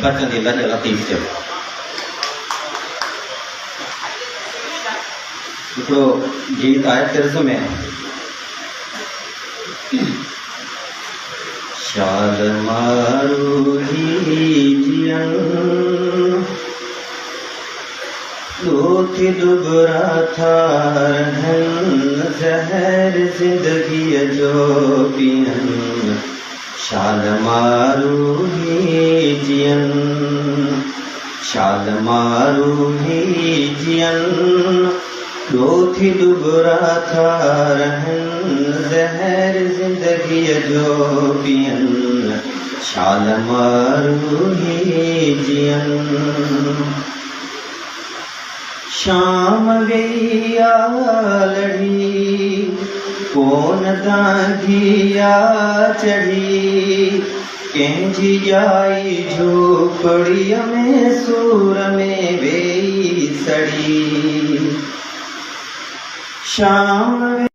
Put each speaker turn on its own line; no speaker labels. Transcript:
बचन दी लज लतीफ़ जो हिकिड़ो गीत आहे तिर्ज़ में शाल मारू ही जियन लोथी दुबरा था रहन ज़हर ज़िंदगी जो पियन शाल मारू ही जियन शाल मारू ही जियन लोथी दुबरा था रहन ज़हर ज़िंदगी जो पियन शाल मारू ही जियन शाम गैया लड़ी कोन दांगिया चढ़ी कंहिंजी जाई झोपड़ीअ में सूर में वेई सड़ी शाम